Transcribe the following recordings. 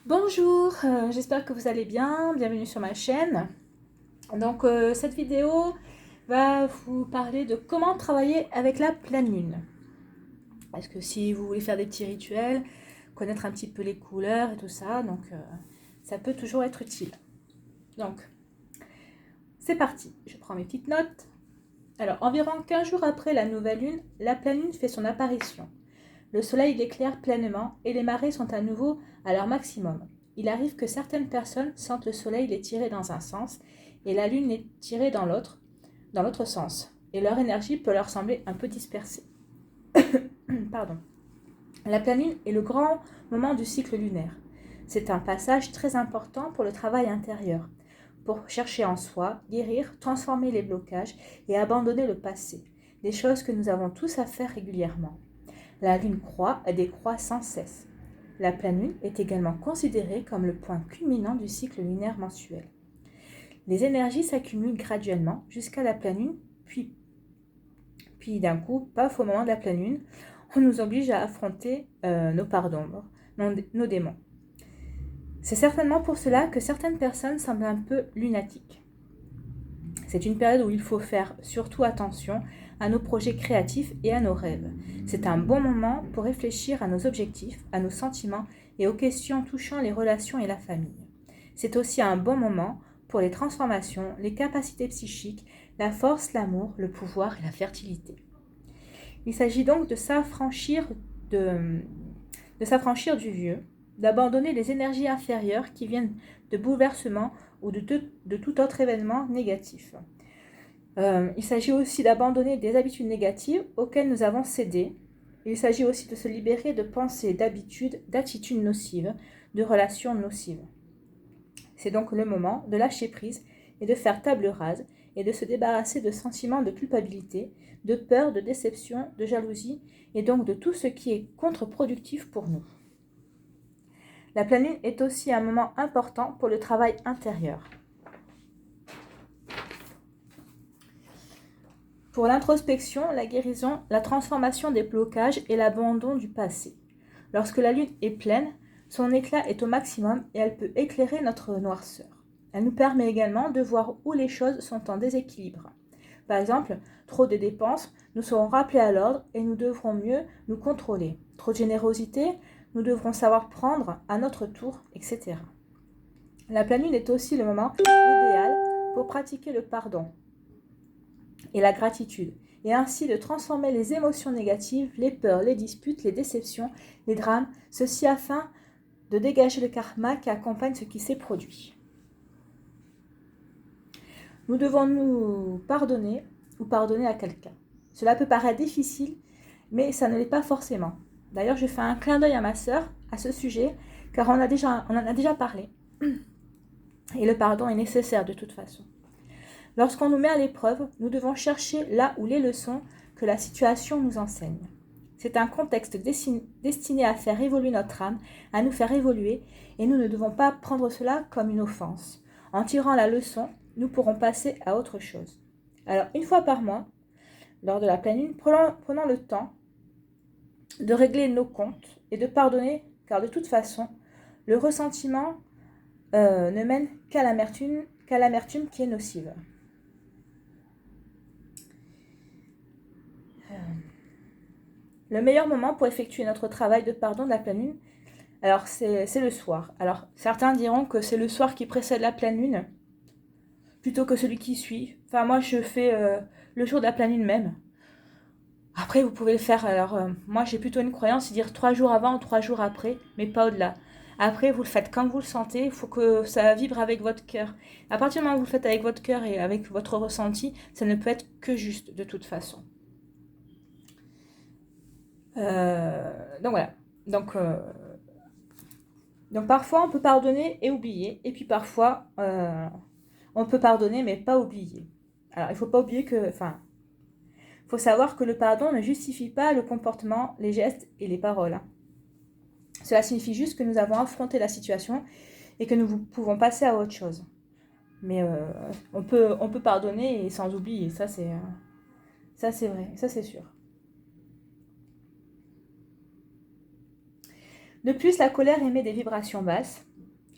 Bonjour, j'espère que vous allez bien, bienvenue sur ma chaîne. Donc cette vidéo va vous parler de comment travailler avec la pleine lune. Parce que si vous voulez faire des petits rituels, connaître un petit peu les couleurs et tout ça, donc ça peut toujours être utile. Donc c'est parti, je prends mes petites notes. Alors environ 15 jours après la nouvelle lune, la pleine lune fait son apparition. Le soleil l'éclaire pleinement et les marées sont à nouveau à leur maximum. Il arrive que certaines personnes sentent le soleil les tirer dans un sens et la lune les tirer dans l'autre sens. Et leur énergie peut leur sembler un peu dispersée. Pardon. La pleine lune est le grand moment du cycle lunaire. C'est un passage très important pour le travail intérieur, pour chercher en soi, guérir, transformer les blocages et abandonner le passé, des choses que nous avons tous à faire régulièrement. La lune croît et décroît sans cesse. La pleine lune est également considérée comme le point culminant du cycle lunaire mensuel. Les énergies s'accumulent graduellement jusqu'à la pleine lune, puis d'un coup, paf, au moment de la pleine lune, on nous oblige à affronter nos parts d'ombre, nos démons. C'est certainement pour cela que certaines personnes semblent un peu lunatiques. C'est une période où il faut faire surtout attention à nos projets créatifs et à nos rêves. C'est un bon moment pour réfléchir à nos objectifs, à nos sentiments et aux questions touchant les relations et la famille. C'est aussi un bon moment pour les transformations, les capacités psychiques, la force, l'amour, le pouvoir et la fertilité. Il s'agit donc de s'affranchir du vieux, d'abandonner les énergies inférieures qui viennent de bouleversements ou de tout autre événement négatif. Il s'agit aussi d'abandonner des habitudes négatives auxquelles nous avons cédé. Il s'agit aussi de se libérer de pensées, d'habitudes, d'attitudes nocives, de relations nocives. C'est donc le moment de lâcher prise et de faire table rase et de se débarrasser de sentiments de culpabilité, de peur, de déception, de jalousie et donc de tout ce qui est contre-productif pour nous. La pleine lune est aussi un moment important pour le travail intérieur. Pour l'introspection, la guérison, la transformation des blocages et l'abandon du passé. Lorsque la lune est pleine, son éclat est au maximum et elle peut éclairer notre noirceur. Elle nous permet également de voir où les choses sont en déséquilibre. Par exemple, trop de dépenses, nous serons rappelés à l'ordre et nous devrons mieux nous contrôler. Trop de générosité, nous devrons savoir prendre à notre tour, etc. La pleine lune est aussi le moment idéal pour pratiquer le pardon et la gratitude, et ainsi de transformer les émotions négatives, les peurs, les disputes, les déceptions, les drames, ceci afin de dégager le karma qui accompagne ce qui s'est produit. Nous devons nous pardonner ou pardonner à quelqu'un. Cela peut paraître difficile, mais ça ne l'est pas forcément. D'ailleurs, je fais un clin d'œil à ma sœur à ce sujet, car on en a déjà parlé. Et le pardon est nécessaire de toute façon. Lorsqu'on nous met à l'épreuve, nous devons chercher là où les leçons que la situation nous enseigne. C'est un contexte destiné à faire évoluer notre âme, à nous faire évoluer, et nous ne devons pas prendre cela comme une offense. En tirant la leçon, nous pourrons passer à autre chose. Alors, une fois par mois, lors de la pleine lune, prenons le temps de régler nos comptes et de pardonner, car de toute façon, le ressentiment ne mène qu'à l'amertume qui est nocive. Le meilleur moment pour effectuer notre travail de pardon de la pleine lune, alors c'est le soir. Alors certains diront que c'est le soir qui précède la pleine lune, plutôt que celui qui suit. Enfin moi je fais le jour de la pleine lune même. Après vous pouvez le faire, alors moi j'ai plutôt une croyance, c'est dire 3 jours avant ou 3 jours après, mais pas au-delà. Après vous le faites quand vous le sentez, il faut que ça vibre avec votre cœur. À partir du moment où vous le faites avec votre cœur et avec votre ressenti, ça ne peut être que juste de toute façon. Donc voilà. Donc parfois on peut pardonner et oublier, et puis parfois on peut pardonner mais pas oublier. Alors il faut pas oublier faut savoir que le pardon ne justifie pas le comportement, les gestes et les paroles. Cela signifie juste que nous avons affronté la situation et que nous pouvons passer à autre chose. Mais on peut pardonner et sans oublier, ça c'est vrai, ça c'est sûr. De plus, la colère émet des vibrations basses.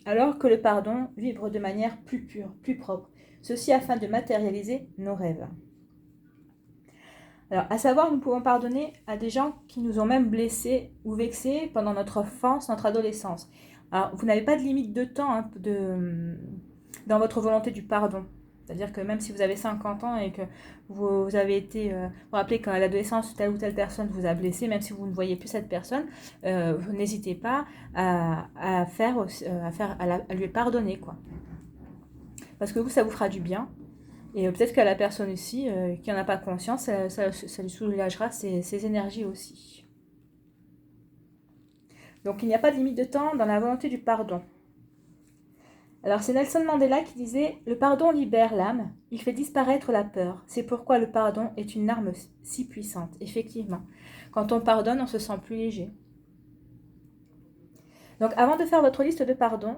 alors que le pardon vibre de manière plus pure, plus propre. Ceci afin de matérialiser nos rêves. Alors, à savoir, nous pouvons pardonner à des gens qui nous ont même blessés ou vexés pendant notre enfance, notre adolescence. Alors, vous n'avez pas de limite de temps dans votre volonté du pardon. C'est-à-dire que même si vous avez 50 ans et que vous avez été, vous vous rappelez qu'à l'adolescence, telle ou telle personne vous a blessé, même si vous ne voyez plus cette personne, vous n'hésitez pas à lui pardonner, quoi. Parce que vous, ça vous fera du bien. Et peut-être qu'à la personne aussi, qui n'en a pas conscience, ça lui soulagera ses énergies aussi. Donc il n'y a pas de limite de temps dans la volonté du pardon. Alors c'est Nelson Mandela qui disait « Le pardon libère l'âme, il fait disparaître la peur. C'est pourquoi le pardon est une arme si puissante. » Effectivement, quand on pardonne, on se sent plus léger. Donc avant de faire votre liste de pardons,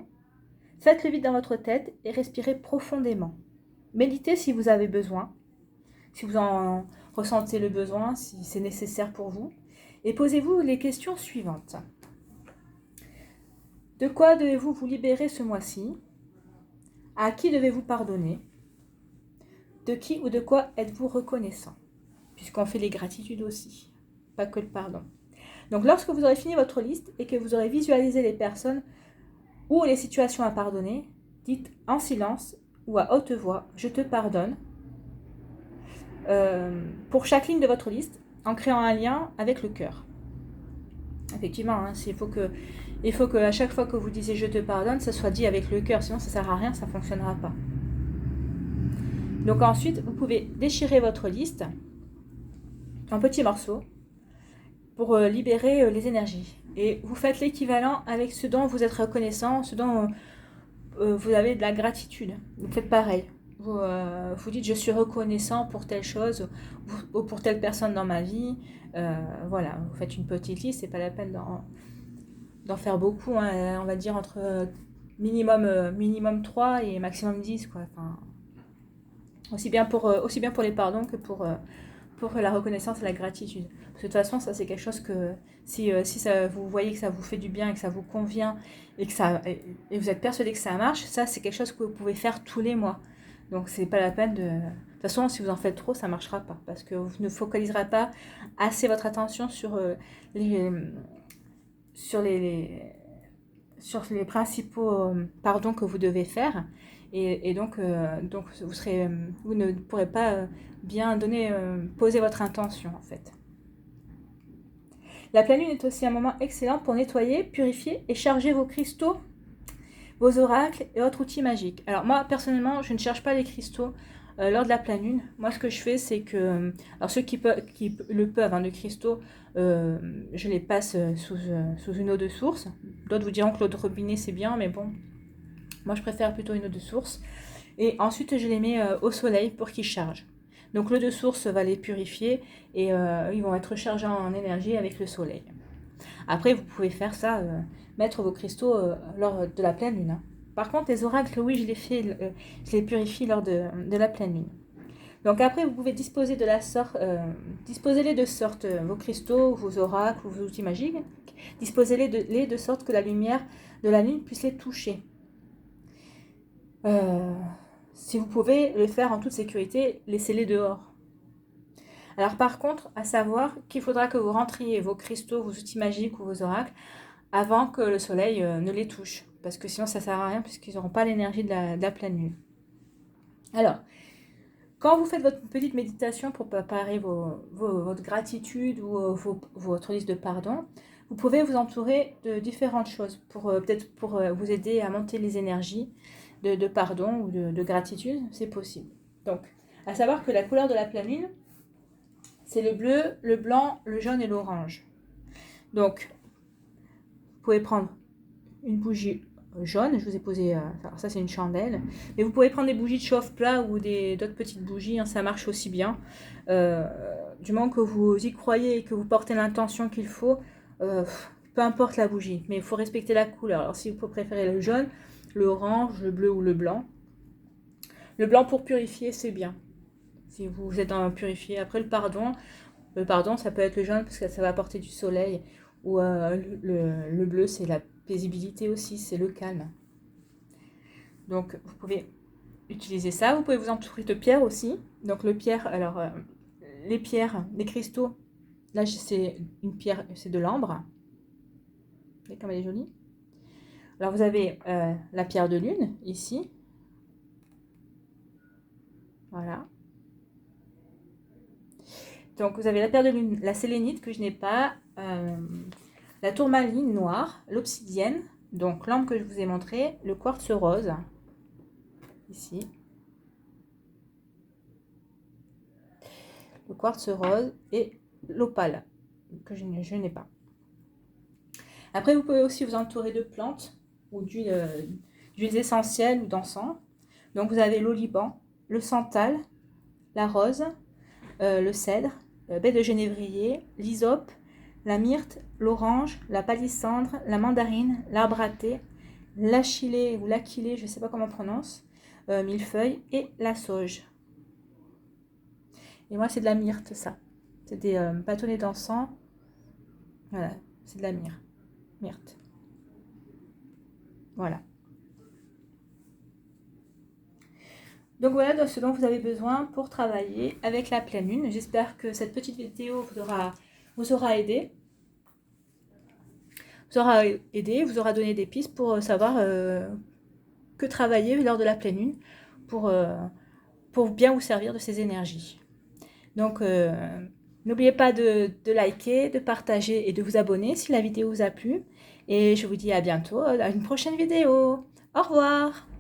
faites le vide dans votre tête et respirez profondément. Méditez si vous avez besoin, si vous en ressentez le besoin, si c'est nécessaire pour vous. Et posez-vous les questions suivantes. De quoi devez-vous vous libérer ce mois-ci? À qui devez-vous pardonner? De qui ou de quoi êtes-vous reconnaissant? Puisqu'on fait les gratitudes aussi, pas que le pardon. Donc lorsque vous aurez fini votre liste et que vous aurez visualisé les personnes ou les situations à pardonner, dites en silence ou à haute voix « Je te pardonne » pour chaque ligne de votre liste en créant un lien avec le cœur. Effectivement, hein, il faut que à chaque fois que vous disiez « Je te pardonne », ça soit dit avec le cœur, sinon ça ne sert à rien, ça ne fonctionnera pas. Donc ensuite, vous pouvez déchirer votre liste en petits morceaux pour libérer les énergies. Et vous faites l'équivalent avec ce dont vous êtes reconnaissant, ce dont vous avez de la gratitude. Vous faites pareil. Vous dites je suis reconnaissant pour telle chose ou pour telle personne dans ma vie. Voilà, vous faites une petite liste, c'est pas la peine d'en faire beaucoup. Hein, on va dire entre minimum 3 et maximum 10. Quoi. Enfin, aussi bien pour les pardons que pour la reconnaissance et la gratitude. Parce que de toute façon, ça c'est quelque chose que si ça, vous voyez que ça vous fait du bien et que ça vous convient et que vous êtes persuadé que ça marche, ça c'est quelque chose que vous pouvez faire tous les mois. Donc c'est pas la peine de... De toute façon, si vous en faites trop, ça marchera pas. Parce que vous ne focaliserez pas assez votre attention sur les principaux pardons que vous devez faire. Et donc vous ne pourrez pas bien poser votre intention en fait. La pleine lune est aussi un moment excellent pour nettoyer, purifier et charger vos cristaux, vos oracles et autres outils magiques. Alors moi personnellement, je ne cherche pas les cristaux lors de la pleine lune. Moi ce que je fais c'est que, alors ceux qui le peuvent, hein, de cristaux, je les passe sous une eau de source. D'autres vous diront que l'eau de robinet c'est bien, mais bon, moi je préfère plutôt une eau de source. Et ensuite je les mets au soleil pour qu'ils chargent. Donc l'eau de source va les purifier et ils vont être chargés en énergie avec le soleil. Après vous pouvez faire ça, mettre vos cristaux lors de la pleine lune. Hein. Par contre les oracles, oui je les purifie lors de la pleine lune. Donc après vous pouvez disposer disposez-les de sorte, vos cristaux, vos oracles, vos outils magiques, disposez-les de sorte que la lumière de la lune puisse les toucher. Si vous pouvez le faire en toute sécurité, laissez-les dehors. Alors par contre, à savoir qu'il faudra que vous rentriez vos cristaux, vos outils magiques ou vos oracles avant que le soleil ne les touche. Parce que sinon ça ne sert à rien puisqu'ils n'auront pas l'énergie de la pleine lune. Alors, quand vous faites votre petite méditation pour préparer votre gratitude ou votre liste de pardon, vous pouvez vous entourer de différentes choses peut-être pour vous aider à monter les énergies de pardon ou de gratitude, c'est possible. Donc, à savoir que la couleur de la pleine lune, c'est le bleu, le blanc, le jaune et l'orange. Donc, vous pouvez prendre une bougie jaune, je vous ai posé, alors ça c'est une chandelle, mais vous pouvez prendre des bougies de chauffe-plat ou d'autres petites bougies, hein, ça marche aussi bien. Du moment que vous y croyez et que vous portez l'intention qu'il faut, peu importe la bougie, mais il faut respecter la couleur. Alors si vous préférez le jaune, l'orange, le bleu ou le blanc. Le blanc pour purifier, c'est bien. Si vous êtes en purifier. Après le pardon, ça peut être le jaune parce que ça va apporter du soleil. Ou le bleu, c'est la paisibilité aussi, c'est le calme. Donc, vous pouvez utiliser ça. Vous pouvez vous entourer de pierres aussi. Donc, le pierre, alors, les pierres, les cristaux, là, c'est une pierre, c'est de l'ambre. Vous voyez comme elle est jolie. Alors, vous avez la pierre de lune, ici. Voilà. Donc, vous avez la pierre de lune, la sélénite que je n'ai pas, la tourmaline noire, l'obsidienne, donc l'ambre que je vous ai montré, le quartz rose, ici. Le quartz rose et l'opale, que je n'ai pas. Après, vous pouvez aussi vous entourer de plantes ou d'huiles essentielles ou d'encens. Donc, vous avez l'oliban, le santal, la rose, le cèdre, baie de genévrier, l'hysope, la myrte, l'orange, la palissandre, la mandarine, l'arbre à thé, l'achillée ou l'aquilée, je ne sais pas comment on prononce, millefeuille et la sauge. Et moi, c'est de la myrte, ça. C'est des bâtonnets d'encens. Voilà, c'est de la myrte. Voilà. Donc voilà ce dont vous avez besoin pour travailler avec la pleine lune. J'espère que cette petite vidéo vous aura aidé. Vous aura donné des pistes pour savoir que travailler lors de la pleine lune pour bien vous servir de ces énergies. Donc, n'oubliez pas de liker, de partager et de vous abonner si la vidéo vous a plu. Et je vous dis à bientôt à une prochaine vidéo. Au revoir!